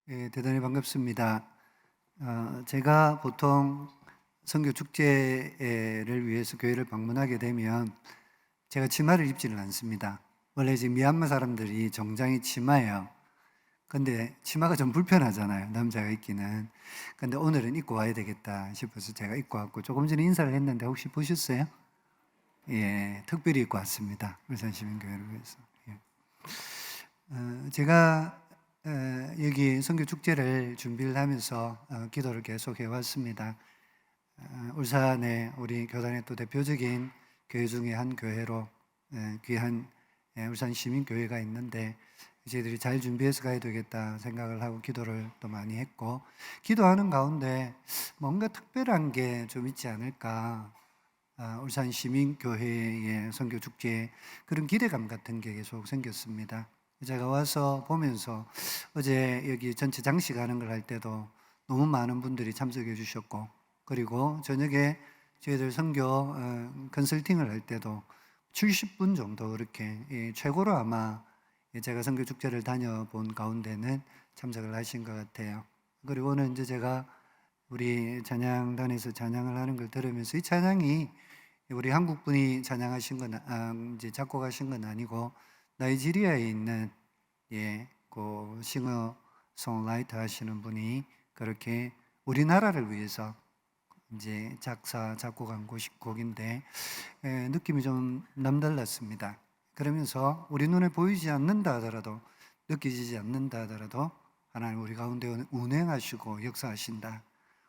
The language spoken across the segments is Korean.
대단히 반갑습니다. 제가 보통 선교 축제를 위해서 교회를 방문하게 되면 제가 치마를 입지는 않습니다. 원래 이제 미얀마 사람들이 정장이 치마예요. 근데 치마가 좀 불편하잖아요, 남자가 입기는. 근데 오늘은 입고 와야 되겠다 싶어서 제가 입고 왔고, 조금 전에 인사를 했는데 혹시 보셨어요? 예, 특별히 입고 왔습니다. 울산시민교회를 위해서. 예. 제가 여기 선교 축제를 준비를 하면서 기도를 계속 해왔습니다. 울산의 우리 교단의 또 대표적인 교회 중에 한 교회로 귀한 울산 시민교회가 있는데, 저희들이 잘 준비해서 가야 되겠다 생각을 하고 기도를 또 많이 했고, 기도하는 가운데 뭔가 특별한 게 좀 있지 않을까, 울산 시민교회의 선교 축제에 그런 기대감 같은 게 계속 생겼습니다. 제가 와서 보면서 어제 여기 전체 장식하는 걸 할 때도 너무 많은 분들이 참석해 주셨고, 그리고 저녁에 저희들 선교 컨설팅을 할 때도 70분 정도 그렇게 최고로 아마 제가 선교 축제를 다녀본 가운데는 참석을 하신 것 같아요. 그리고 오늘 이제 제가 우리 찬양단에서 찬양을 하는 걸 들으면서, 이 찬양이 우리 한국 분이 찬양하신 건 이제 작곡하신 건 아니고 나이지리아에 있는 그 싱어 송라이터 하시는 분이 그렇게 우리나라를 위해서 이제 작사 작곡한 곡인데 느낌이 좀 남달랐습니다. 그러면서 우리 눈에 보이지 않는다 하더라도, 느껴지지 않는다 하더라도 하나님 우리 가운데 운행하시고 역사하신다.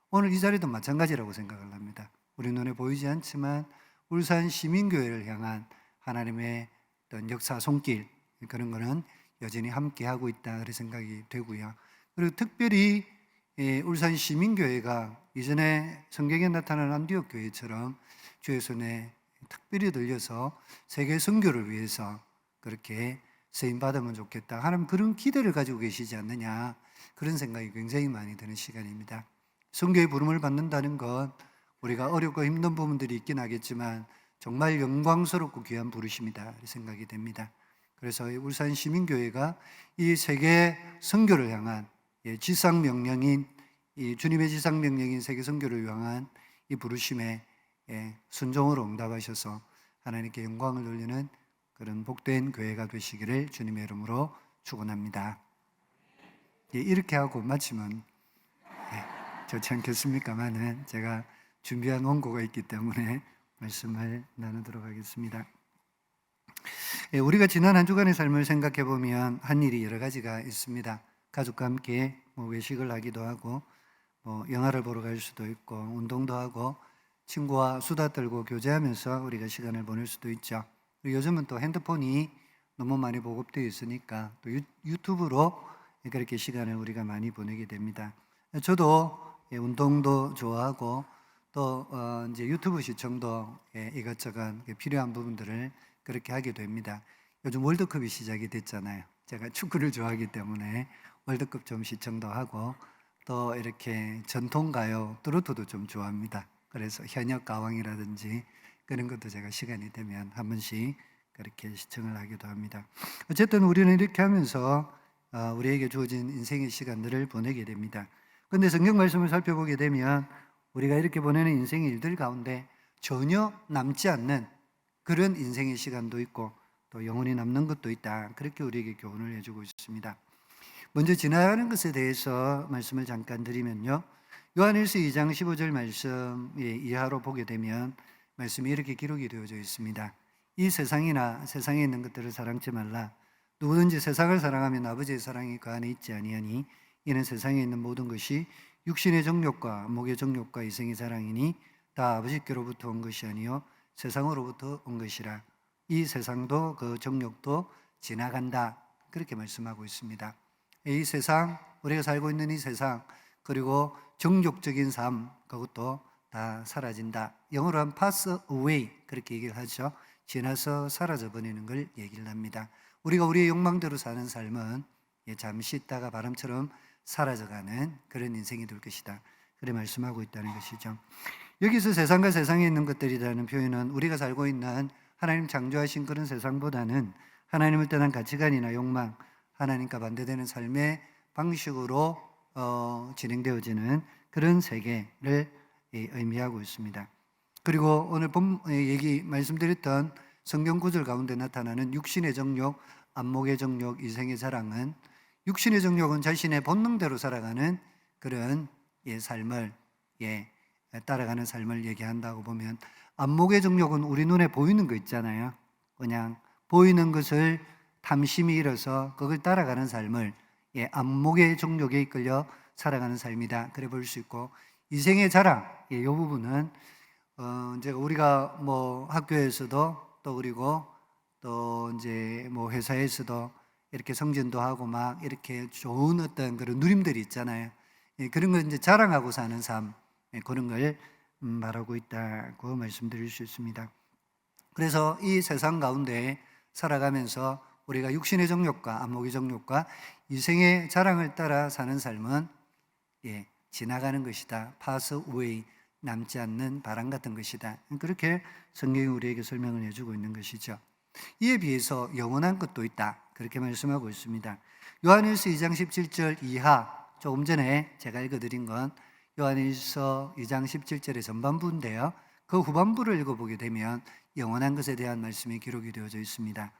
오늘 이 자리도 마찬가지라고 생각을 합니다. 우리 눈에 보이지 않지만 울산 시민교회를 향한 하나님의 어떤 역사 손길, 그런 거는 여전히 함께하고 있다, 그런 생각이 되고요. 그리고 특별히 울산 시민교회가 이전에 성경에 나타난 안디옥 교회처럼 주의 손에 특별히 들려서 세계 선교를 위해서 그렇게 쓰임받으면 좋겠다 하는 그런 기대를 가지고 계시지 않느냐, 그런 생각이 굉장히 많이 드는 시간입니다. 선교의 부름을 받는다는 건 우리가 어렵고 힘든 부분들이 있긴 하겠지만 정말 영광스럽고 귀한 부르심이다 생각이 됩니다. 그래서 울산 시민교회가 이 세계 선교를 향한 지상명령인, 이 주님의 지상명령인 세계 선교를 향한 이 부르심에 순종으로 응답하셔서 하나님께 영광을 돌리는 그런 복된 교회가 되시기를 주님의 이름으로 축원합니다. 이렇게 하고 마치면 좋지 않겠습니까만은 제가 준비한 원고가 있기 때문에 말씀을 나누도록 하겠습니다. 우리가 지난 한 주간의 삶을 생각해 보면 한 일이 여러 가지가 있습니다. 가족과 함께 외식을 하기도 하고, 영화를 보러 갈 수도 있고, 운동도 하고, 친구와 수다 떨고 교제하면서 우리가 시간을 보낼 수도 있죠. 요즘은 또 핸드폰이 너무 많이 보급되어 있으니까 또 유튜브로 그렇게 시간을 우리가 많이 보내게 됩니다. 저도 운동도 좋아하고 또 이제 유튜브 시청도 이것저것 필요한 부분들을 그렇게 하게 됩니다. 요즘 월드컵이 시작이 됐잖아요. 제가 축구를 좋아하기 때문에 월드컵 좀 시청도 하고, 또 이렇게 전통가요, 트로트도 좀 좋아합니다. 그래서 현역 가왕이라든지 그런 것도 제가 시간이 되면 한 번씩 그렇게 시청을 하기도 합니다. 어쨌든 우리는 이렇게 하면서 우리에게 주어진 인생의 시간들을 보내게 됩니다. 그런데 성경 말씀을 살펴보게 되면 우리가 이렇게 보내는 인생의 일들 가운데 전혀 남지 않는 그런 인생의 시간도 있고 또 영원히 남는 것도 있다, 그렇게 우리에게 교훈을 해주고 있습니다. 먼저 지나가는 것에 대해서 말씀을 잠깐 드리면요, 요한일서 2장 15절 말씀 이하로 보게 되면 말씀이 이렇게 기록이 되어져 있습니다. 이 세상이나 세상에 있는 것들을 사랑치 말라. 누구든지 세상을 사랑하면 아버지의 사랑이 그 안에 있지 아니하니 이는 세상에 있는 모든 것이 육신의 정욕과 목의 정욕과 이생의 사랑이니 다 아버지께로부터 온 것이 아니요 세상으로부터 온 것이라. 이 세상도 그 정욕도 지나간다, 그렇게 말씀하고 있습니다. 이 세상, 우리가 살고 있는 이 세상, 그리고 정욕적인 삶, 그것도 다 사라진다. 영어로 하면 pass away, 그렇게 얘기를 하죠. 지나서 사라져 버리는 걸 얘기를 합니다. 우리가 우리의 욕망대로 사는 삶은 잠시 있다가 바람처럼 사라져가는 그런 인생이 될 것이다, 그래 말씀하고 있다는 것이죠. 여기서 세상과 세상에 있는 것들이라는 표현은 우리가 살고 있는 하나님 창조하신 그런 세상보다는 하나님을 떠난 가치관이나 욕망, 하나님과 반대되는 삶의 방식으로 진행되어지는 그런 세계를 의미하고 있습니다. 그리고 오늘 말씀드렸던 성경 구절 가운데 나타나는 육신의 정욕, 안목의 정욕, 이생의 자랑은 육신의 정욕은 자신의 본능대로 살아가는 그런 삶을 따라가는 삶을 얘기한다고 보면, 안목의 정욕은 우리 눈에 보이는 거 있잖아요. 그냥 보이는 것을 탐심이 일어서 그걸 따라가는 삶을 안목의 정욕에 이끌려 살아가는 삶이다, 그래 볼 수 있고, 이생의 자랑, 이 부분은 이제 우리가 뭐 학교에서도 또 그리고 또 이제 뭐 회사에서도 이렇게 승진도 하고 막 이렇게 좋은 어떤 그런 누림들이 있잖아요. 그런 걸 이제 자랑하고 사는 삶, 그런 걸 말하고 있다고 말씀드릴 수 있습니다. 그래서 이 세상 가운데 살아가면서 우리가 육신의 정욕과 안목의 정욕과 이생의 자랑을 따라 사는 삶은 지나가는 것이다. pass away, 남지 않는 바람 같은 것이다. 그렇게 성경이 우리에게 설명을 해주고 있는 것이죠. 이에 비해서 영원한 것도 있다, 그렇게 말씀하고 있습니다. 요한일서 2장 17절 이하, 조금 전에 제가 읽어드린 건 요한일서 2장 17절의 전반부인데요, 그 후반부를 읽어보게 되면 영원한 것에 대한 말씀이 기록이 되어져 있습니다.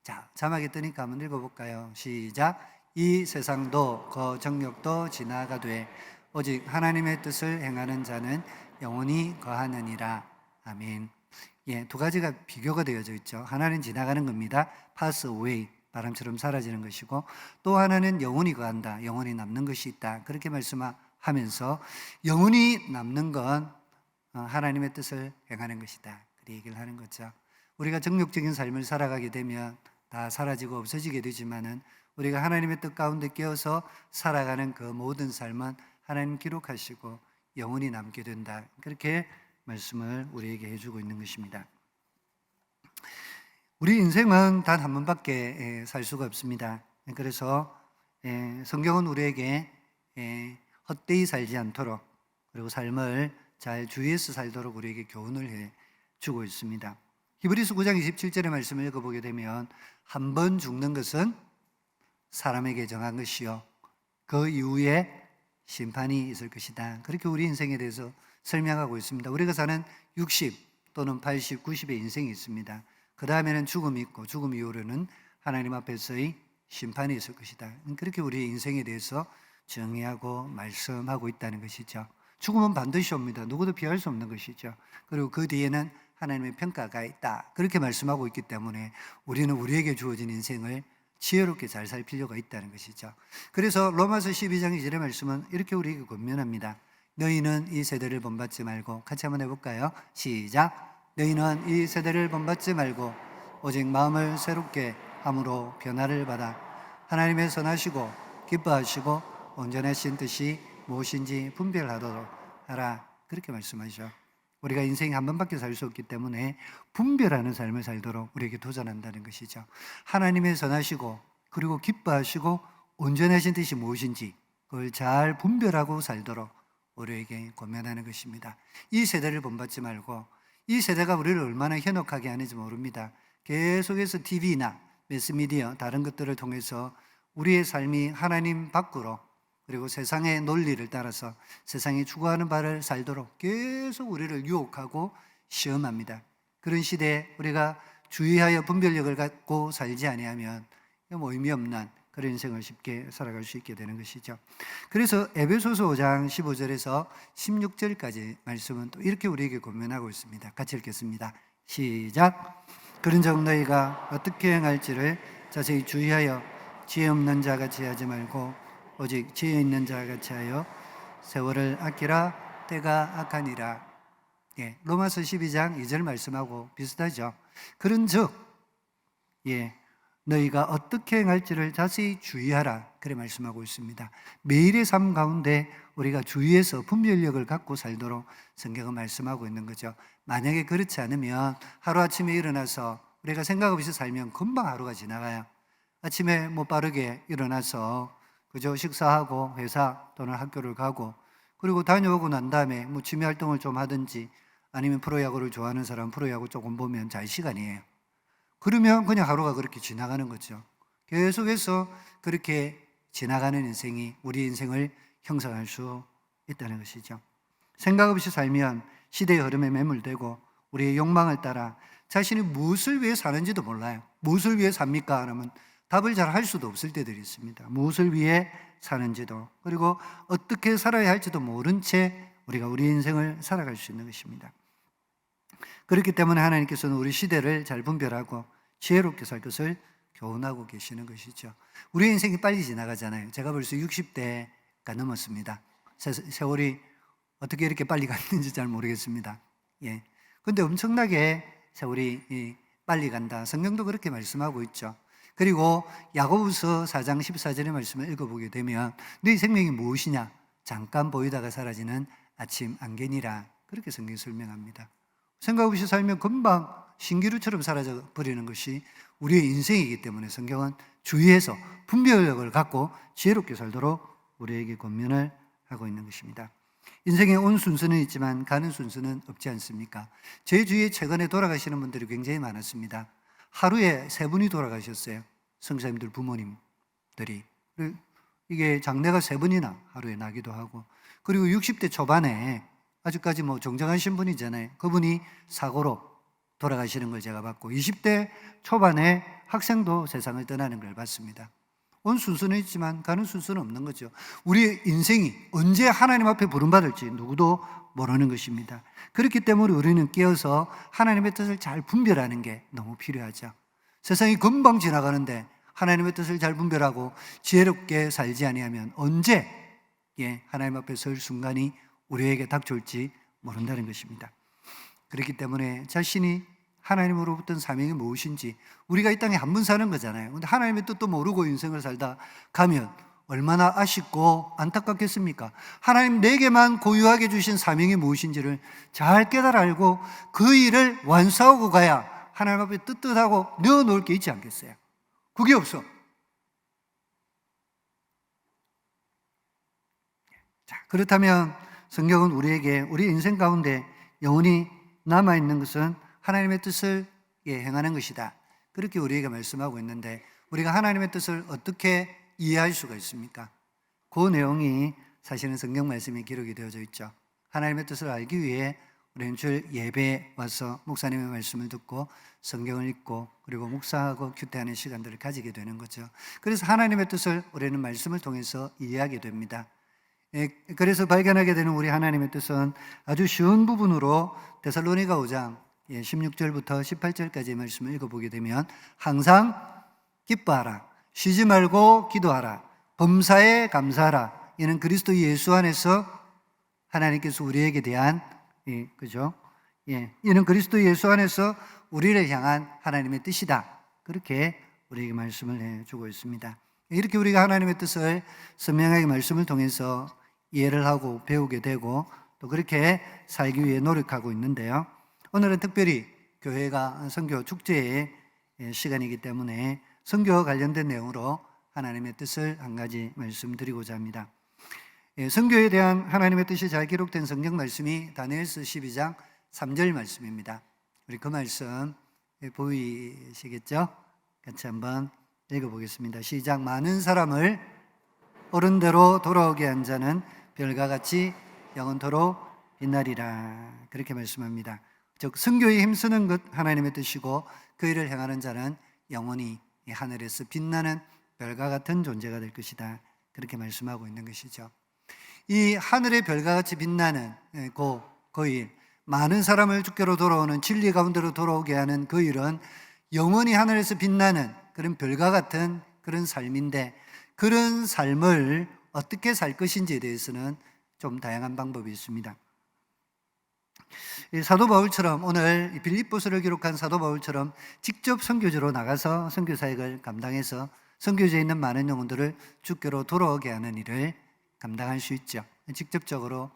자, 자막에 뜨니까 한번 읽어볼까요? 시작. 이 세상도 그 정욕도 지나가되 오직 하나님의 뜻을 행하는 자는 영원히 거하느니라. 아멘. 두 가지가 비교가 되어져 있죠. 하나는 지나가는 겁니다. pass away, 바람처럼 사라지는 것이고, 또 하나는 영원히 거한다, 영원히 남는 것이 있다, 그렇게 말씀하면서 영원히 남는 건 하나님의 뜻을 행하는 것이다, 그렇게 얘기를 하는 거죠. 우리가 정욕적인 삶을 살아가게 되면 다 사라지고 없어지게 되지만은 우리가 하나님의 뜻 가운데 끼어서 살아가는 그 모든 삶은 하나님 기록하시고 영원히 남게 된다, 그렇게 말씀을 우리에게 해주고 있는 것입니다. 우리 인생은 단 한 번밖에 살 수가 없습니다. 그래서 성경은 우리에게 헛되이 살지 않도록, 그리고 삶을 잘 주의해서 살도록 우리에게 교훈을 해주고 있습니다. 히브리서 9장 27절의 말씀을 읽어보게 되면 한 번 죽는 것은 사람에게 정한 것이요 그 이후에 심판이 있을 것이다, 그렇게 우리 인생에 대해서 설명하고 있습니다. 우리가 사는 60 또는 80, 90의 인생이 있습니다. 그 다음에는 죽음이 있고, 죽음 이후로는 하나님 앞에서의 심판이 있을 것이다, 그렇게 우리 인생에 대해서 정의하고 말씀하고 있다는 것이죠. 죽음은 반드시 옵니다. 누구도 피할 수 없는 것이죠. 그리고 그 뒤에는 하나님의 평가가 있다, 그렇게 말씀하고 있기 때문에 우리는 우리에게 주어진 인생을 지혜롭게 잘 살 필요가 있다는 것이죠. 그래서 로마서 12장 2절의 말씀은 이렇게 우리에게 권면합니다. 너희는 이 세대를 본받지 말고, 같이 한번 해볼까요? 시작. 너희는 이 세대를 본받지 말고 오직 마음을 새롭게 함으로 변화를 받아 하나님의 선하시고 기뻐하시고 온전하신 뜻이 무엇인지 분별하도록 하라, 그렇게 말씀하시죠. 우리가 인생이 한 번밖에 살 수 없기 때문에 분별하는 삶을 살도록 우리에게 도전한다는 것이죠. 하나님의 선하시고 그리고 기뻐하시고 온전하신 뜻이 무엇인지 그걸 잘 분별하고 살도록 우리에게 권면하는 것입니다. 이 세대를 본받지 말고, 이 세대가 우리를 얼마나 현혹하게 하는지 모릅니다. 계속해서 TV나 매스미디어 다른 것들을 통해서 우리의 삶이 하나님 밖으로, 그리고 세상의 논리를 따라서 세상이 추구하는 바를 살도록 계속 우리를 유혹하고 시험합니다. 그런 시대에 우리가 주의하여 분별력을 갖고 살지 아니하면 의미 없는 그런 인생을 쉽게 살아갈 수 있게 되는 것이죠. 그래서 에베소서 5장 15절에서 16절까지 말씀은 또 이렇게 우리에게 권면하고 있습니다. 같이 읽겠습니다. 시작. 그런즉 너희가 어떻게 행할지를 자세히 주의하여 지혜 없는 자같이 하지 말고 오직 지혜 있는 자같이 하여 세월을 아끼라, 때가 악하니라. 로마서 12장 2절 말씀하고 비슷하죠. 그런즉 너희가 어떻게 행할지를 자세히 주의하라, 그래 말씀하고 있습니다. 매일의 삶 가운데 우리가 주의해서 분별력을 갖고 살도록 성경은 말씀하고 있는 거죠. 만약에 그렇지 않으면 하루아침에 일어나서 우리가 생각 없이 살면 금방 하루가 지나가요. 아침에 빠르게 일어나서 그저 식사하고 회사 또는 학교를 가고, 그리고 다녀오고 난 다음에 취미 활동을 좀 하든지, 아니면 프로야구를 좋아하는 사람은 프로야구 조금 보면 잘 시간이에요. 그러면 그냥 하루가 그렇게 지나가는 거죠. 계속해서 그렇게 지나가는 인생이 우리 인생을 형성할 수 있다는 것이죠. 생각 없이 살면 시대의 흐름에 매몰되고 우리의 욕망을 따라 자신이 무엇을 위해 사는지도 몰라요. 무엇을 위해 삽니까? 그러면 답을 잘 할 수도 없을 때들이 있습니다. 무엇을 위해 사는지도, 그리고 어떻게 살아야 할지도 모른 채 우리가 우리 인생을 살아갈 수 있는 것입니다. 그렇기 때문에 하나님께서는 우리 시대를 잘 분별하고 지혜롭게 살 것을 교훈하고 계시는 것이죠. 우리 인생이 빨리 지나가잖아요. 제가 벌써 60대가 넘었습니다. 세월이 어떻게 이렇게 빨리 갔는지 잘 모르겠습니다. 예. 근데 엄청나게 세월이 빨리 간다. 성경도 그렇게 말씀하고 있죠. 그리고 야고보서 4장 14절의 말씀을 읽어보게 되면 너희 생명이 무엇이냐? 잠깐 보이다가 사라지는 아침 안개니라. 그렇게 성경이 설명합니다. 생각 없이 살면 금방 신기루처럼 사라져 버리는 것이 우리의 인생이기 때문에 성경은 주의해서 분별력을 갖고 지혜롭게 살도록 우리에게 권면을 하고 있는 것입니다. 인생에 온 순서는 있지만 가는 순서는 없지 않습니까? 제 주위에 최근에 돌아가시는 분들이 굉장히 많았습니다. 하루에 3분이 돌아가셨어요. 성사님들 부모님들이. 이게 장례가 3번이나 하루에 나기도 하고, 그리고 60대 초반에 아직까지 정정하신 분이잖아요. 그분이 사고로 돌아가시는 걸 제가 봤고, 20대 초반에 학생도 세상을 떠나는 걸 봤습니다. 온 순서는 있지만 가는 순서는 없는 거죠. 우리의 인생이 언제 하나님 앞에 부름받을지 누구도 모르는 것입니다. 그렇기 때문에 우리는 깨어서 하나님의 뜻을 잘 분별하는 게 너무 필요하죠. 세상이 금방 지나가는데 하나님의 뜻을 잘 분별하고 지혜롭게 살지 아니하면 언제 하나님 앞에 설 순간이 우리에게 닥쳐올지 모른다는 것입니다. 그렇기 때문에 자신이 하나님으로부터 사명이 무엇인지, 우리가 이 땅에 한 번 사는 거잖아요. 근데 하나님의 뜻도 모르고 인생을 살다 가면 얼마나 아쉽고 안타깝겠습니까? 하나님 내게만 고유하게 주신 사명이 무엇인지를 잘 깨달아 알고 그 일을 완수하고 가야 하나님 앞에 뜨뜻하고 넣어놓을 게 있지 않겠어요? 그게 없어. 자, 그렇다면 성경은 우리에게 우리 인생 가운데 영원히 남아있는 것은 하나님의 뜻을 행하는 것이다. 그렇게 우리에게 말씀하고 있는데, 우리가 하나님의 뜻을 어떻게 이해할 수가 있습니까? 그 내용이 사실은 성경 말씀에 기록이 되어져 있죠. 하나님의 뜻을 알기 위해 우리는 주일 예배에 와서 목사님의 말씀을 듣고 성경을 읽고 그리고 묵상하고 큐티하는 시간들을 가지게 되는 거죠. 그래서 하나님의 뜻을 우리는 말씀을 통해서 이해하게 됩니다. 그래서 발견하게 되는 우리 하나님의 뜻은 아주 쉬운 부분으로 데살로니가 5장 16절부터 18절까지의 말씀을 읽어보게 되면, 항상 기뻐하라, 쉬지 말고 기도하라, 범사에 감사하라. 이는 그리스도 예수 안에서 하나님께서 우리에게 대한 이는 그리스도 예수 안에서 우리를 향한 하나님의 뜻이다. 그렇게 우리에게 말씀을 해주고 있습니다. 이렇게 우리가 하나님의 뜻을 선명하게 말씀을 통해서 이해를 하고 배우게 되고 또 그렇게 살기 위해 노력하고 있는데요. 오늘은 특별히 교회가 선교 축제의 시간이기 때문에 선교와 관련된 내용으로 하나님의 뜻을 한 가지 말씀드리고자 합니다. 선교에 대한 하나님의 뜻이 잘 기록된 성경 말씀이 다니엘서 12장 3절 말씀입니다. 우리 그 말씀 보이시겠죠? 같이 한번 읽어보겠습니다. 시작. 많은 사람을 옳은 대로 돌아오게 한 자는 별과 같이 영원토록 빛나리라. 그렇게 말씀합니다. 즉 선교에 힘쓰는 것 하나님의 뜻이고 그 일을 행하는 자는 영원히 하늘에서 빛나는 별과 같은 존재가 될 것이다. 그렇게 말씀하고 있는 것이죠. 이 하늘의 별과 같이 빛나는 그 일, 많은 사람을 주께로 돌아오는 진리 가운데로 돌아오게 하는 그 일은 영원히 하늘에서 빛나는 그런 별과 같은 그런 삶인데, 그런 삶을 어떻게 살 것인지에 대해서는 좀 다양한 방법이 있습니다. 사도 바울처럼, 오늘 빌립보서를 기록한 사도 바울처럼 직접 선교지로 나가서 선교 사역을 감당해서 선교지에 있는 많은 영혼들을 주께로 돌아오게 하는 일을 감당할 수 있죠. 직접적으로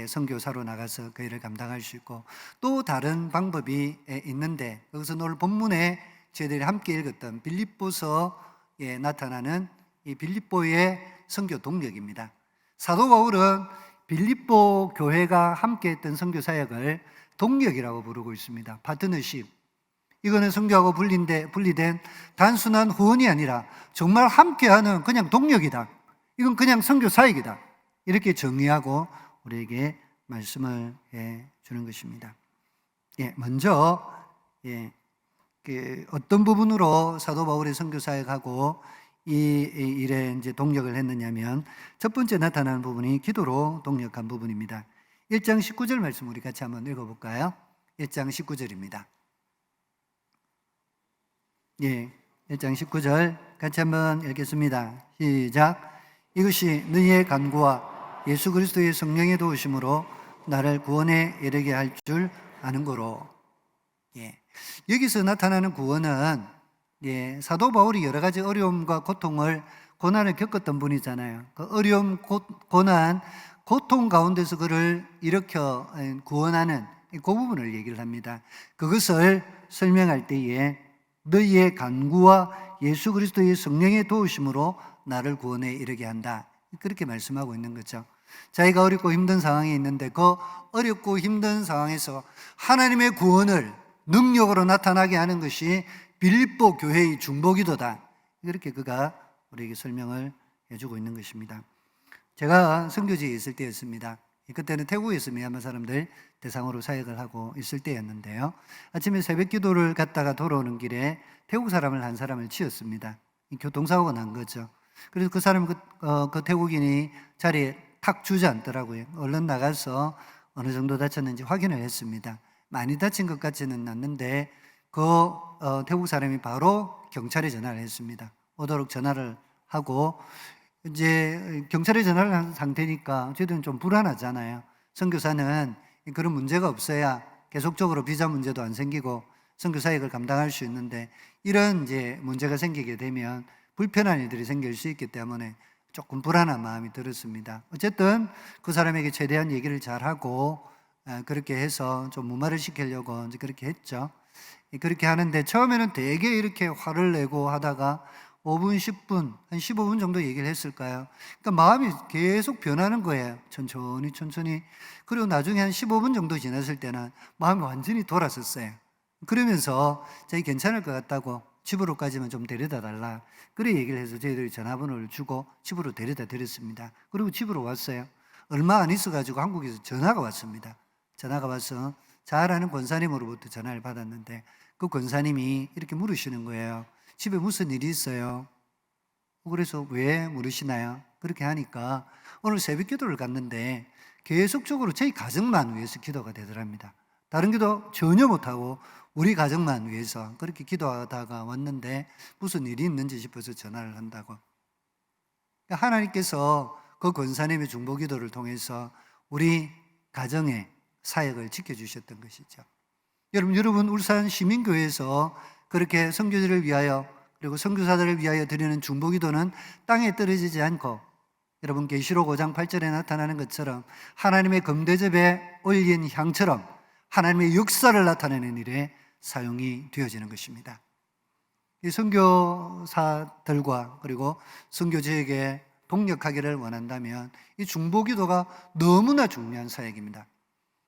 선교사로 나가서 그 일을 감당할 수 있고, 또 다른 방법이 있는데, 여기서 오늘 본문에 저희들이 함께 읽었던 빌립보서에 나타나는 이 빌립보의 선교 동력입니다. 사도 바울은 빌립보 교회가 함께 했던 선교 사역을 동력이라고 부르고 있습니다. 파트너십. 이거는 선교하고 분리된 단순한 후원이 아니라 정말 함께하는 그냥 동력이다. 이건 그냥 선교 사역이다. 이렇게 정의하고 우리에게 말씀을 해 주는 것입니다. 먼저 어떤 부분으로 사도 바울이 선교 사역하고 이 일에 이제 동력을 했느냐면, 첫 번째 나타나는 부분이 기도로 동력한 부분입니다. 1장 19절 말씀 우리 같이 한번 읽어볼까요? 1장 19절입니다. 1장 19절 같이 한번 읽겠습니다. 시작. 이것이 너희의 간구와 예수 그리스도의 성령의 도우심으로 나를 구원에 이르게 할 줄 아는 거로. 여기서 나타나는 구원은 사도 바울이 여러 가지 어려움과 고난을 겪었던 분이잖아요. 그 어려움, 고난, 고통 가운데서 그를 일으켜 구원하는 그 부분을 얘기를 합니다. 그것을 설명할 때에 너희의 간구와 예수 그리스도의 성령의 도우심으로 나를 구원에 이르게 한다, 그렇게 말씀하고 있는 거죠. 자기가 어렵고 힘든 상황에 있는데 그 어렵고 힘든 상황에서 하나님의 구원을 능력으로 나타나게 하는 것이 빌립보 교회의 중보기도다, 이렇게 그가 우리에게 설명을 해주고 있는 것입니다. 제가 선교지에 있을 때였습니다. 그때는 태국에서 미얀마 사람들 대상으로 사역을 하고 있을 때였는데요, 아침에 새벽 기도를 갔다가 돌아오는 길에 태국 사람을 한 사람을 치었습니다. 교통사고가 난 거죠. 그래서 그 사람 그 태국인이 자리에 탁 주저앉더라고요. 얼른 나가서 어느 정도 다쳤는지 확인을 했습니다. 많이 다친 것 같지는 않는데 태국 사람이 바로 경찰에 전화를 했습니다. 오도록 전화를 하고, 이제 경찰에 전화를 한 상태니까 저희들은 좀 불안하잖아요. 선교사는 그런 문제가 없어야 계속적으로 비자 문제도 안 생기고 선교 사역을 감당할 수 있는데, 이런 이제 문제가 생기게 되면 불편한 일들이 생길 수 있기 때문에 조금 불안한 마음이 들었습니다. 어쨌든 그 사람에게 최대한 얘기를 잘하고 그렇게 해서 좀 무마를 시키려고 이제 그렇게 했죠. 그렇게 하는데 처음에는 되게 이렇게 화를 내고 하다가 5분, 10분, 한 15분 정도 얘기를 했을까요? 그러니까 마음이 계속 변하는 거예요. 천천히. 그리고 나중에 한 15분 정도 지났을 때는 마음이 완전히 돌아섰어요. 그러면서 자기 괜찮을 것 같다고 집으로까지만 좀 데려다 달라, 그래 얘기를 해서 저희들이 전화번호를 주고 집으로 데려다 드렸습니다. 그리고 집으로 왔어요. 얼마 안 있어가지고 한국에서 전화가 왔습니다. 전화가 와서 잘 아는 권사님으로부터 전화를 받았는데, 그 권사님이 이렇게 물으시는 거예요. 집에 무슨 일이 있어요? 그래서 왜 물으시나요? 그렇게 하니까 오늘 새벽 기도를 갔는데 계속적으로 저희 가정만 위해서 기도가 되더랍니다. 다른 기도 전혀 못하고 우리 가정만 위해서 그렇게 기도하다가 왔는데 무슨 일이 있는지 싶어서 전화를 한다고. 하나님께서 그 권사님의 중보 기도를 통해서 우리 가정의 사역을 지켜주셨던 것이죠. 여러분 울산 시민교회에서 그렇게 선교지를 위하여 그리고 선교사들을 위하여 드리는 중보 기도는 땅에 떨어지지 않고, 여러분 계시록 5장 8절에 나타나는 것처럼 하나님의 금대접에 올린 향처럼 하나님의 역사를 나타내는 일에 사용이 되어지는 것입니다. 이 선교사들과 그리고 선교지에게 동력하기를 원한다면 이 중보 기도가 너무나 중요한 사역입니다.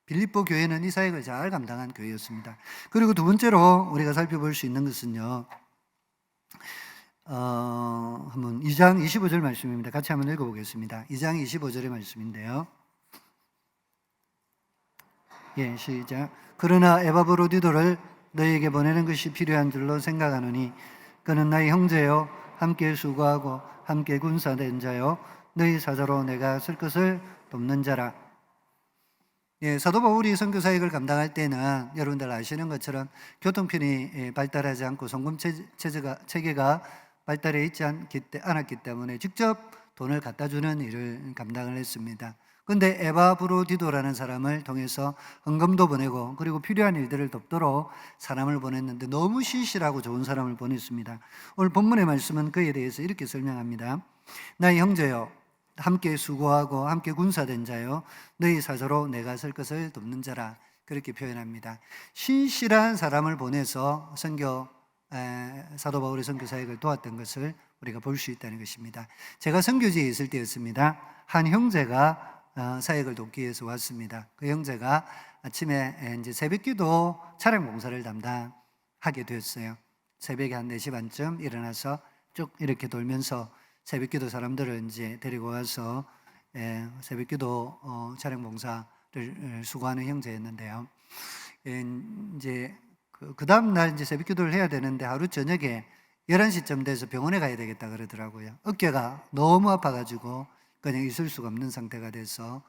빌립보 교회는 이 사역을 잘 감당한 교회였습니다. 그리고 두 번째로 우리가 살펴볼 수 있는 것은요, 한번 2장 25절 말씀입니다. 같이 한번 읽어보겠습니다. 2장 25절의 말씀인데요. 시작. 그러나 에바브로디도를 너희에게 보내는 것이 필요한 줄로 생각하노니 그는 나의 형제요 함께 수고하고 함께 군사된 자요 너희 사자로 내가 쓸 것을 돕는 자라. 사도 바울이 선교 사역을 감당할 때는 여러분들 아시는 것처럼 교통편이 발달하지 않고 송금 체계가 발달해 있지 않았기 때문에 직접 돈을 갖다 주는 일을 감당을 했습니다. 그런데 에바브로디도라는 사람을 통해서 헌금도 보내고 그리고 필요한 일들을 돕도록 사람을 보냈는데 너무 신실하고 좋은 사람을 보냈습니다. 오늘 본문의 말씀은 그에 대해서 이렇게 설명합니다. 나의 형제여 함께 수고하고 함께 군사된 자요 너희 사자로 내가 쓸 것을 돕는 자라, 그렇게 표현합니다. 신실한 사람을 보내서 사도 바울의 선교 사역을 도왔던 것을 우리가 볼 수 있다는 것입니다. 제가 선교지에 있을 때였습니다. 한 형제가 사역을 돕기 위해서 왔습니다. 그 형제가 아침에 이제 새벽기도 차량 봉사를 담당하게 되었어요. 새벽에 한 4시 반쯤 일어나서 쭉 이렇게 돌면서 새벽기도 사람들을 이제 데리고 와서 새벽기도 차량 봉사를 수고하는 형제였는데요. 이제 그 다음 날 이제 새벽기도를 해야 되는데 하루 저녁에 11시쯤 돼서 병원에 가야 되겠다 그러더라고요. 어깨가 너무 아파가지고 그냥 있을 수가 없는 상태가 돼서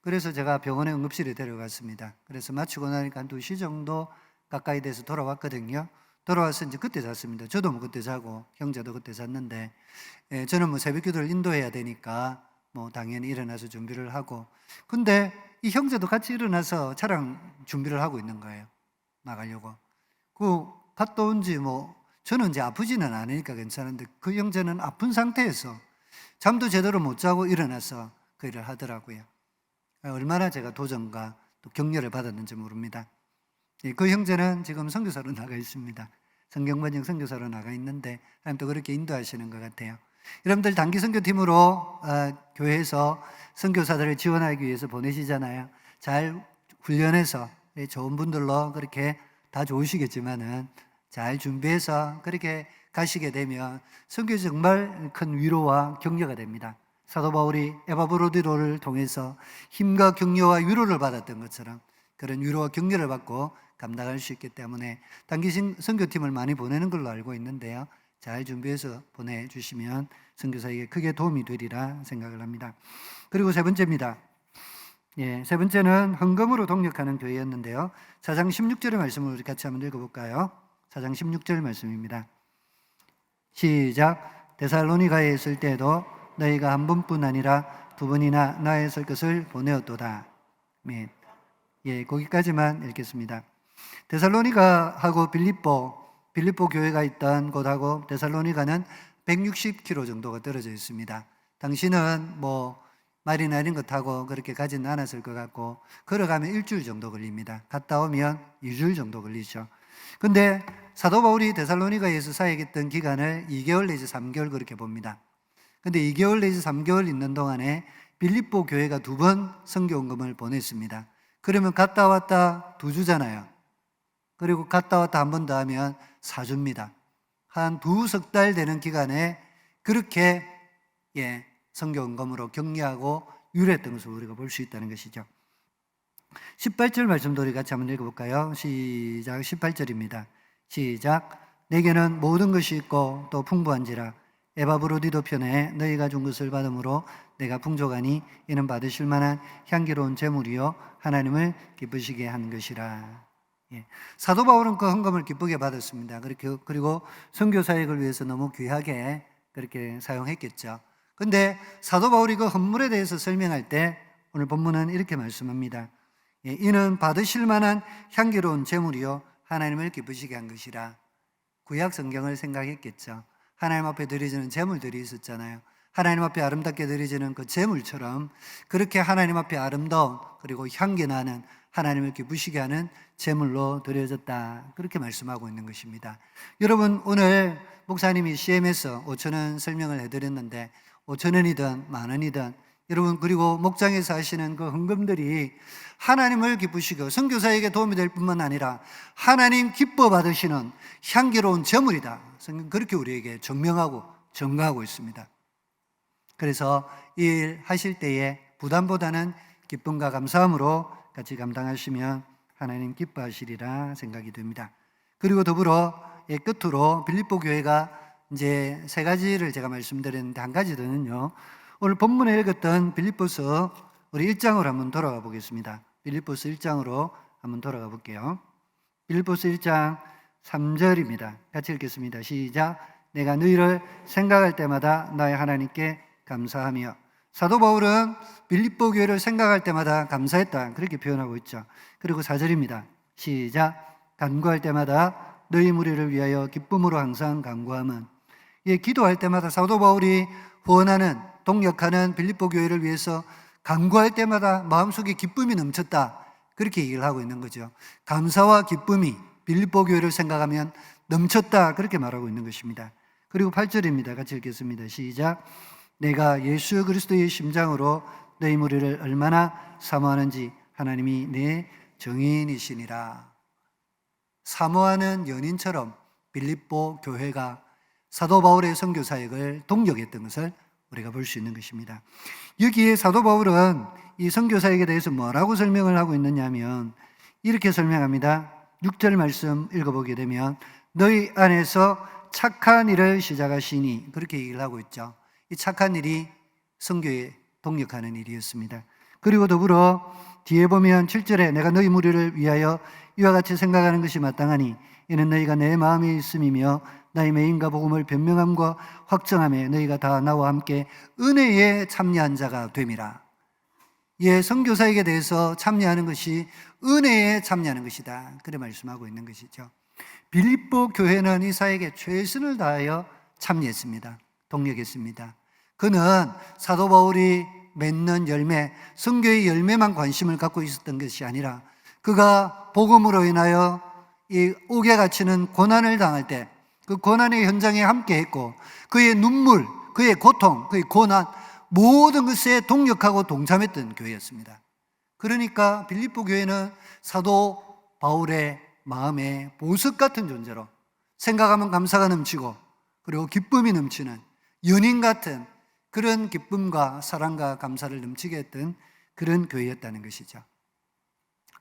그래서 제가 병원에 응급실에 데려갔습니다. 그래서 마치고 나니까 한 2시 정도 가까이 돼서 돌아왔거든요. 돌아와서 이제 그때 잤습니다. 저도 뭐 그때 자고 형제도 그때 잤는데 저는 뭐 새벽 기도를 인도해야 되니까 뭐 당연히 일어나서 준비를 하고, 근데 이 형제도 같이 일어나서 차량 준비를 하고 있는 거예요. 나가려고. 갔다 온지 뭐 저는 이제 아프지는 않으니까 괜찮은데 그 형제는 아픈 상태에서 잠도 제대로 못 자고 일어나서 그 일을 하더라고요. 얼마나 제가 도전과 또 격려를 받았는지 모릅니다. 그 형제는 지금 선교사로 나가 있습니다. 성경번역 선교사로 나가 있는데 하나님 또 그렇게 인도하시는 것 같아요. 여러분들 단기 선교팀으로 교회에서 선교사들을 지원하기 위해서 보내시잖아요. 잘 훈련해서 좋은 분들로 그렇게 다 좋으시겠지만은 잘 준비해서 그렇게 가시게 되면 선교에 정말 큰 위로와 격려가 됩니다. 사도 바울이 에바브로디로를 통해서 힘과 격려와 위로를 받았던 것처럼 그런 위로와 격려를 받고 감당할 수 있기 때문에 단기 선교팀을 많이 보내는 걸로 알고 있는데요. 잘 준비해서 보내주시면 선교사에게 크게 도움이 되리라 생각을 합니다. 그리고 세 번째입니다. 세 번째는 헌금으로 동력하는 교회였는데요. 4장 16절의 말씀을 우리 같이 한번 읽어볼까요? 4장 16절 말씀입니다. 시작. 데살로니가에 있을 때에도 너희가 한 번뿐 아니라 두 번이나 나의 설 것을 보내었도다. 아멘. 거기까지만 읽겠습니다. 데살로니가하고 빌립보 교회가 있던 곳하고 데살로니가는 160km 정도가 떨어져 있습니다. 당시는 뭐 말이나 이런 거 타고 그렇게 가지는 않았을 것 같고 걸어가면 일주일 정도 걸립니다. 갔다 오면 2주일 정도 걸리죠. 근데 사도 바울이 데살로니가에서 사역했던 기간을 2개월 내지 3개월 그렇게 봅니다. 근데 2개월 내지 3개월 있는 동안에 빌립보 교회가 2번 선교헌금을 보냈습니다. 그러면 갔다 왔다 2주잖아요. 그리고 갔다 왔다 한 번 더 하면 4주입니다. 한 2석 달 되는 기간에 그렇게 선교헌금으로 격려하고 유래했던 것을 우리가 볼 수 있다는 것이죠. 18절 말씀도 우리 같이 한번 읽어볼까요? 시작. 18절입니다. 시작. 내게는 모든 것이 있고 또 풍부한지라 에바브로디도 편에 너희가 준 것을 받음으로 내가 풍족하니 이는 받으실 만한 향기로운 제물이요 하나님을 기쁘시게 한 것이라. 사도 바울은 그 헌금을 기쁘게 받았습니다. 그리고 선교 사역을 위해서 너무 귀하게 그렇게 사용했겠죠. 근데 사도 바울이 그 헌물에 대해서 설명할 때 오늘 본문은 이렇게 말씀합니다. 이는 받으실 만한 향기로운 제물이요 하나님을 기쁘시게 한 것이라. 구약 성경을 생각했겠죠. 하나님 앞에 드려지는 제물들이 있었잖아요. 하나님 앞에 아름답게 드려지는 그 제물처럼 그렇게 하나님 앞에 아름다운 그리고 향기 나는 하나님을 기쁘시게 하는 제물로 드려졌다. 그렇게 말씀하고 있는 것입니다. 여러분, 오늘 목사님이 CM에서 5,000원 설명을 해드렸는데 5,000원이든 10,000원이든 여러분, 그리고 목장에서 하시는 그 헌금들이 하나님을 기쁘시고 선교사에게 도움이 될 뿐만 아니라 하나님 기뻐 받으시는 향기로운 제물이다. 성경 그렇게 우리에게 증명하고 증거하고 있습니다. 그래서 일 하실 때에 부담보다는 기쁨과 감사함으로 같이 감당하시면 하나님 기뻐하시리라 생각이 됩니다. 그리고 더불어 끝으로 빌립보 교회가 이제 세 가지를 제가 말씀드렸는데 한 가지 더는요. 오늘 본문에 읽었던 빌립보서 우리 1장으로 한번 돌아가 보겠습니다. 빌립보서 1장으로 한번 돌아가 볼게요. 빌립보서 1장 3절입니다. 같이 읽겠습니다. 시작. 내가 너희를 생각할 때마다 나의 하나님께 감사하며. 사도 바울은 빌립보 교회를 생각할 때마다 감사했다. 그렇게 표현하고 있죠. 그리고 4절입니다. 시작. 간구할 때마다 너희 무리를 위하여 기쁨으로 항상 간구함은. 기도할 때마다 사도 바울이 후원하는 동역하는 빌립보 교회를 위해서 간구할 때마다 마음속에 기쁨이 넘쳤다. 그렇게 얘기를 하고 있는 거죠. 감사와 기쁨이 빌립보 교회를 생각하면 넘쳤다. 그렇게 말하고 있는 것입니다. 그리고 8절입니다. 같이 읽겠습니다. 시작. 내가 예수 그리스도의 심장으로 너희 무리를 얼마나 사모하는지 하나님이 내 정인이시니라. 사모하는 연인처럼 빌립보 교회가 사도 바울의 선교 사역을 동역했던 것을 우리가 볼 수 있는 것입니다. 여기에 사도 바울은 이 선교사에게 대해서 뭐라고 설명을 하고 있느냐 하면 이렇게 설명합니다. 6절 말씀 읽어보게 되면 너희 안에서 착한 일을 시작하시니, 그렇게 얘기를 하고 있죠. 이 착한 일이 선교에 동력하는 일이었습니다. 그리고 더불어 뒤에 보면 7절에 내가 너희 무리를 위하여 이와 같이 생각하는 것이 마땅하니 이는 너희가 내 마음에 있음이며 나의 메인과 복음을 변명함과 확정함에 너희가 다 나와 함께 은혜에 참여한 자가 됨이라. 예, 선교사에게 대해서 참여하는 것이 은혜에 참여하는 것이다, 그래 말씀하고 있는 것이죠. 빌립보 교회는 이 사역에 최선을 다하여 참여했습니다. 동력했습니다. 그는 사도 바울이 맺는 열매, 선교의 열매만 관심을 갖고 있었던 것이 아니라 그가 복음으로 인하여 이 옥에 갇히는 고난을 당할 때 그 고난의 현장에 함께했고 그의 눈물, 그의 고통, 그의 고난 모든 것에 동력하고 동참했던 교회였습니다. 그러니까 빌립보 교회는 사도 바울의 마음에 보석 같은 존재로, 생각하면 감사가 넘치고 그리고 기쁨이 넘치는 연인 같은 그런 기쁨과 사랑과 감사를 넘치게 했던 그런 교회였다는 것이죠.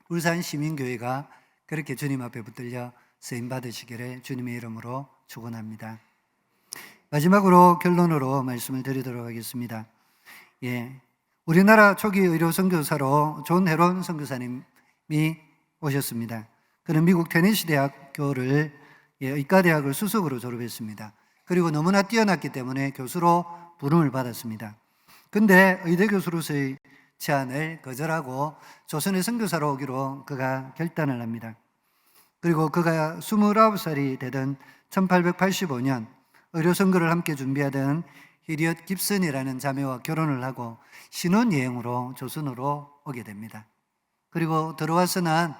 울산 시민교회가 그렇게 주님 앞에 붙들려 쓰임 받으시기를 주님의 이름으로 축원합니다. 마지막으로 결론으로 말씀을 드리도록 하겠습니다. 우리나라 초기 의료 선교사로 존 헤론 선교사님이 오셨습니다. 그는 미국 테네시 대학교를 의과대학을 수석으로 졸업했습니다. 그리고 너무나 뛰어났기 때문에 교수로 부름을 받았습니다. 근데 의대 교수로서의 제안을 거절하고 조선의 선교사로 오기로 그가 결단을 합니다. 그리고 그가 29살이 되던 1885년 의료 선교를 함께 준비하던 히리엇 깁슨이라는 자매와 결혼을 하고 신혼여행으로 조선으로 오게 됩니다. 그리고 들어와서는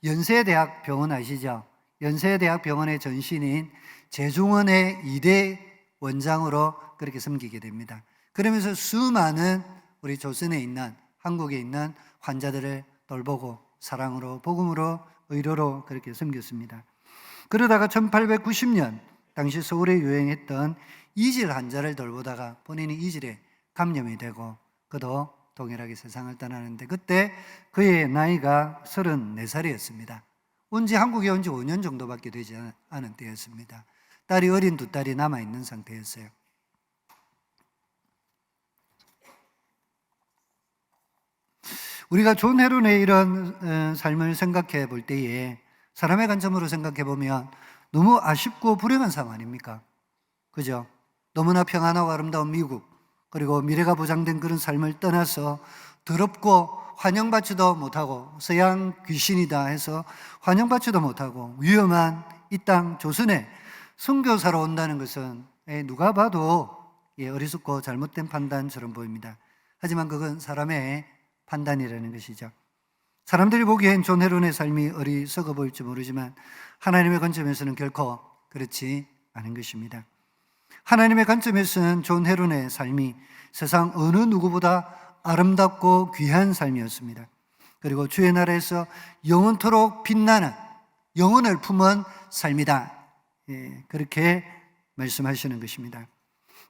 연세대학 병원 아시죠? 연세대학 병원의 전신인 재중원의 2대 원장으로 그렇게 섬기게 됩니다. 그러면서 수많은 우리 조선에 있는, 한국에 있는 환자들을 돌보고 사랑으로, 복음으로, 의료로 그렇게 섬겼습니다. 그러다가 1890년 당시 서울에 유행했던 이질 환자를 돌보다가 본인이 이질에 감염이 되고 그도 동일하게 세상을 떠나는데 그때 그의 나이가 34살이었습니다. 한국에 온 지 5년 정도밖에 되지 않은 때였습니다. 딸이 어린 두 딸이 남아있는 상태였어요. 우리가 존 헤론의 이런 삶을 생각해 볼 때에 사람의 관점으로 생각해 보면 너무 아쉽고 불행한 삶 아닙니까? 그죠? 너무나 평안하고 아름다운 미국, 그리고 미래가 보장된 그런 삶을 떠나서 더럽고 환영받지도 못하고 서양 귀신이다 해서 환영받지도 못하고 위험한 이 땅 조선에 선교사로 온다는 것은 누가 봐도 어리석고 잘못된 판단처럼 보입니다. 하지만 그건 사람의 판단이라는 것이죠. 사람들이 보기엔 존 헤론의 삶이 어리석어 보일지 모르지만 하나님의 관점에서는 결코 그렇지 않은 것입니다. 하나님의 관점에서는 존 헤론의 삶이 세상 어느 누구보다 아름답고 귀한 삶이었습니다. 그리고 주의 나라에서 영원토록 빛나는 영혼을 품은 삶이다, 그렇게 말씀하시는 것입니다.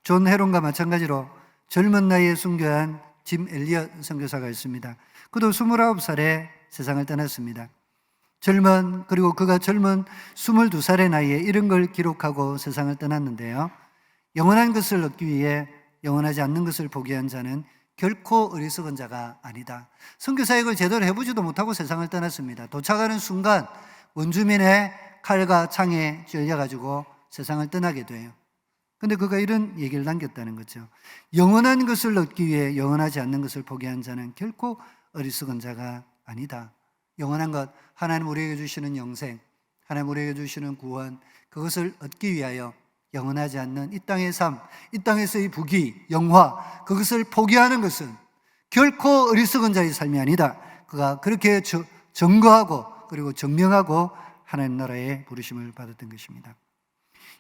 존 헤론과 마찬가지로 젊은 나이에 순교한 짐 엘리엇 선교사가 있습니다. 그도 29살에 세상을 떠났습니다. 그리고 그가 젊은 22살의 나이에 이런 걸 기록하고 세상을 떠났는데요. 영원한 것을 얻기 위해 영원하지 않는 것을 포기한 자는 결코 어리석은 자가 아니다. 선교사역을 제대로 해보지도 못하고 세상을 떠났습니다. 도착하는 순간 원주민의 칼과 창에 찔려가지고 세상을 떠나게 돼요. 근데 그가 이런 얘기를 남겼다는 거죠. 영원한 것을 얻기 위해 영원하지 않는 것을 포기한 자는 결코 어리석은 자가 아니다. 영원한 것, 하나님 우리에게 주시는 영생, 하나님 우리에게 주시는 구원, 그것을 얻기 위하여 영원하지 않는 이 땅의 삶, 이 땅에서의 부귀, 영화, 그것을 포기하는 것은 결코 어리석은 자의 삶이 아니다. 그가 그렇게 증거하고 그리고 증명하고 하나님 나라에 부르심을 받았던 것입니다.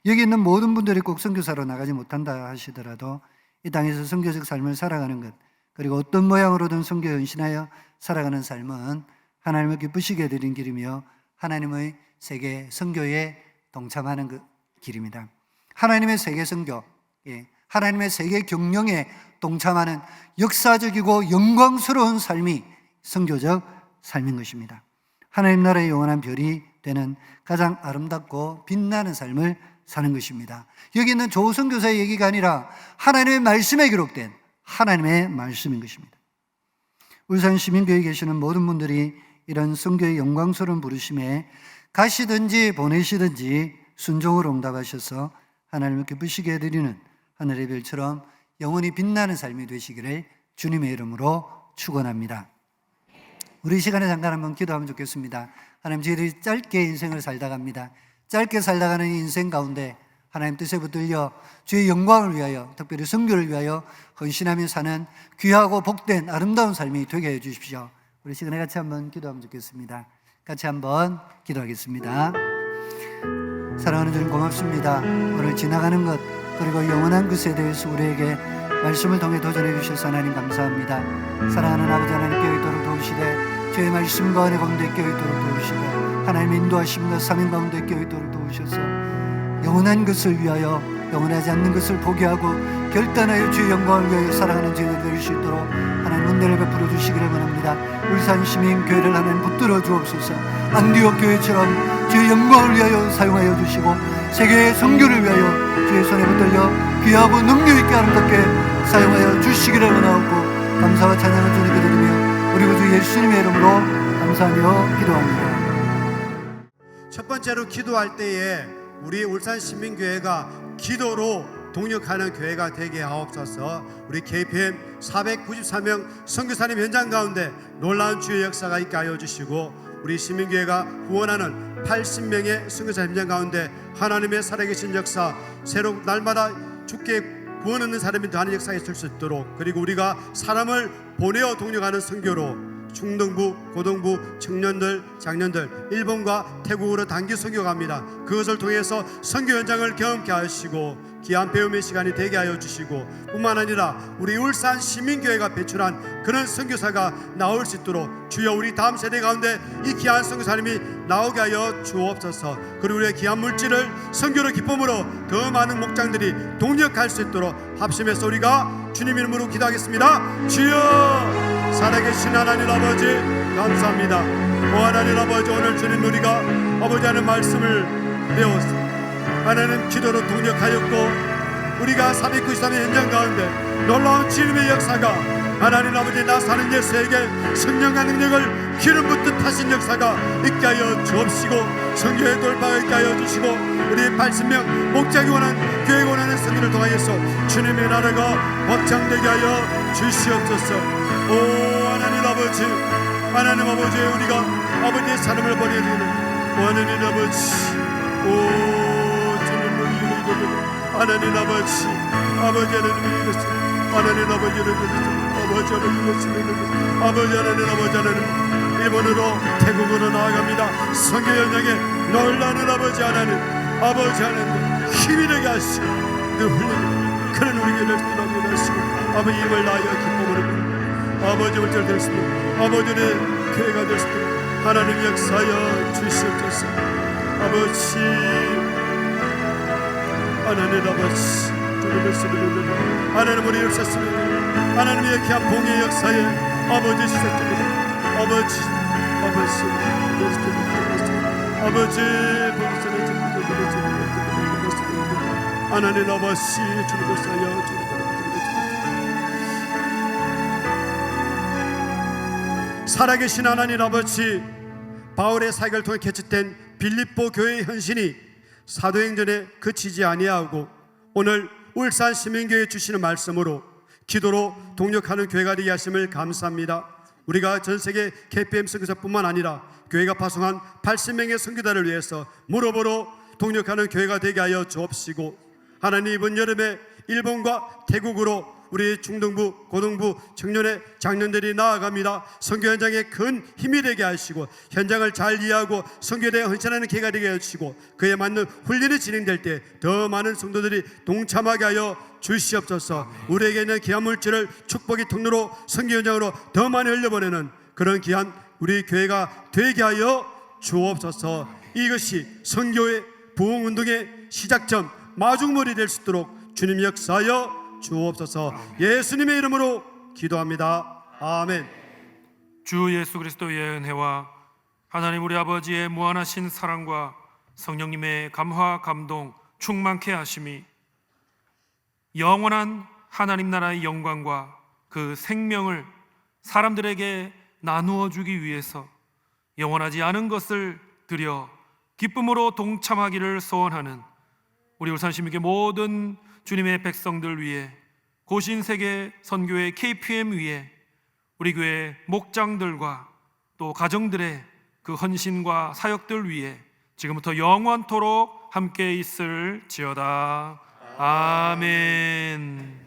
여기 있는 모든 분들이 꼭 선교사로 나가지 못한다 하시더라도 이 땅에서 선교적 삶을 살아가는 것, 그리고 어떤 모양으로든 선교에 헌신하여 살아가는 삶은 하나님을 기쁘시게 드린 길이며 하나님의 세계 선교에 동참하는 그 길입니다. 하나님의 세계 선교, 하나님의 세계 경영에 동참하는 역사적이고 영광스러운 삶이 선교적 삶인 것입니다. 하나님 나라의 영원한 별이 되는 가장 아름답고 빛나는 삶을 사는 것입니다. 여기 있는 조 선교사의 얘기가 아니라 하나님의 말씀에 기록된 하나님의 말씀인 것입니다. 울산 시민교회에 계시는 모든 분들이 이런 선교의 영광스러운 부르심에 가시든지 보내시든지 순종으로 응답하셔서 하나님을 기쁘시게 해드리는 하늘의 별처럼 영원히 빛나는 삶이 되시기를 주님의 이름으로 축원합니다. 우리 시간에 잠깐 한번 기도하면 좋겠습니다. 하나님, 저희들이 짧게 인생을 살다 갑니다. 짧게 살다 가는 이 인생 가운데 하나님 뜻에 붙들려 주의 영광을 위하여, 특별히 선교를 위하여 헌신하며 사는 귀하고 복된 아름다운 삶이 되게 해 주십시오. 우리 시간에 같이 한번 기도하면 좋겠습니다. 같이 한번 기도하겠습니다. 사랑하는 주님, 고맙습니다. 오늘 지나가는 것 그리고 영원한 것에 대해서 우리에게 말씀을 통해 도전해 주셔서 하나님 감사합니다. 사랑하는 아버지 하나님, 깨어있도록 도우시되 주의 말씀과 은혜 가운데 깨어있도록 도우시고 하나님의 인도하심과 사명 가운데 깨어있도록 도우셔서 영원한 것을 위하여 영원하지 않는 것을 포기하고 결단하여 주의 영광을 위하여 살아가는 저희들 될 수 있도록 하나님 은혜를 베풀어 주시기를 원합니다. 울산 시민교회를 하나님 붙들어 주옵소서. 안디옥 교회처럼 주의 영광을 위하여 사용하여 주시고 세계의 선교를 위하여 주의 손에 붙들려 귀하고 능력 있게 아름답게 사용하여 주시기를 원하옵고 감사와 찬양을 주님께 드리며 우리 구주 예수님의 이름으로 감사하며 기도합니다. 첫 번째로 기도할 때에 우리 울산 시민교회가 기도로 동력하는 교회가 되게 하옵소서. 우리 KPM 494명 선교사님 현장 가운데 놀라운 주의 역사가 있게 하여 주시고 우리 시민교회가 후원하는 80명의 선교사 현장 가운데 하나님의 살아계신 역사, 새로 날마다 주께 구원 얻는 사람이 더하는 역사가 있을 수 있도록, 그리고 우리가 사람을 보내어 동력하는 선교로 중등부, 고등부, 청년들, 장년들 일본과 태국으로 단기 선교 갑니다. 그것을 통해서 선교 현장을 경험케 하시고 귀한 배움의 시간이 되게 하여 주시고 뿐만 아니라 우리 울산 시민교회가 배출한 그런 선교사가 나올 수 있도록 주여 우리 다음 세대 가운데 이 귀한 선교사님이 나오게 하여 주옵소서. 그리고 우리의 귀한 물질을 선교의 기쁨으로 더 많은 목장들이 동력할 수 있도록 합심해서 우리가 주님 이름으로 기도하겠습니다. 주여 살아계신 하나님 아버지 감사합니다. 오 하나님 아버지, 오늘 주님 우리가 아버지 하는 말씀을 배웠습니다. 하나님 기도로 동력하였고 우리가 493의 현장 가운데 놀라운 주님의 역사가 하나님 아버지 나 사는 예수에게 성령과 능력을 기름 붓듯 하신 역사가 있게 하여 주옵시고 선교의 돌파가 있게 하여 주시고 우리 80명 목장이 원하는 교회가 원하는 선교를 통하여서 주님의 나라가 확장되게 하여 주시옵소서. 오 하나님 아버지, 하나님 아버지, 우리가 아버지의 사람을 보내주는 하나님 아버지, 오 하나님 아버지, 아버지 하나님의 이것을 하나님 아버지를 아버지 하나님 이것을 아버지 하나님 아버지 하나님 일본으로 태국으로 나아갑니다. 선교 현장에 놀라는 아버지 하나님, 아버지 하나님 힘이 되게 하시고 그 훈련 그런 우리 교회를 떠나게 하시고 아버지 힘을 다하여 기쁨으로 부르고 아버지 물질 될 수 있도록 아버지의 교회가 될 수 있도록 하나님 역사하여 주시옵소서. 아버지 하나님 아버지, 주님의 말씀을 하나님 우리 역사습니다. 하나님의 귀한 봉의 역사에 아버지 시작됩니다. 아버지 하나님 아버지 주님 역사여 살아계신 하나님 아버지, 바울의 사역을 통해 개척된 빌립보 교회의 헌신이 사도행전에 그치지 아니하고 오늘 울산 시민교회 주시는 말씀으로 기도로 동력하는 교회가 되게 하심을 감사합니다. 우리가 전세계 KPM 선교사뿐만 아니라 교회가 파송한 80명의 선교사를 위해서 무릎으로 동력하는 교회가 되게 하여 주옵시고 하나님 이번 여름에 일본과 태국으로 우리 중등부, 고등부, 청년의 장년들이 나아갑니다. 선교 현장에 큰 힘이 되게 하시고 현장을 잘 이해하고 선교에 대해 헌신하는 기회가 되게 하시고 그에 맞는 훈련이 진행될 때 더 많은 성도들이 동참하게 하여 주시옵소서. 우리에게 있는 귀한 물질을 축복의 통로로 선교 현장으로 더 많이 흘려보내는 그런 귀한 우리 교회가 되게 하여 주옵소서. 이것이 선교의 부흥운동의 시작점, 마중물이 될 수 있도록 주님 역사하여 주옵소서. 예수님의 이름으로 기도합니다. 아멘. 주 예수 그리스도의 은혜와 하나님 우리 아버지의 무한하신 사랑과 성령님의 감화 감동 충만케 하심이 영원한 하나님 나라의 영광과 그 생명을 사람들에게 나누어 주기 위해서 영원하지 않은 것을 드려 기쁨으로 동참하기를 소원하는 우리 울산시민교회 모든 주님의 백성들 위해 고신세계 선교회 KPM 위에 우리 교회 목장들과 또 가정들의 그 헌신과 사역들 위해 지금부터 영원토록 함께 있을지어다. 아멘.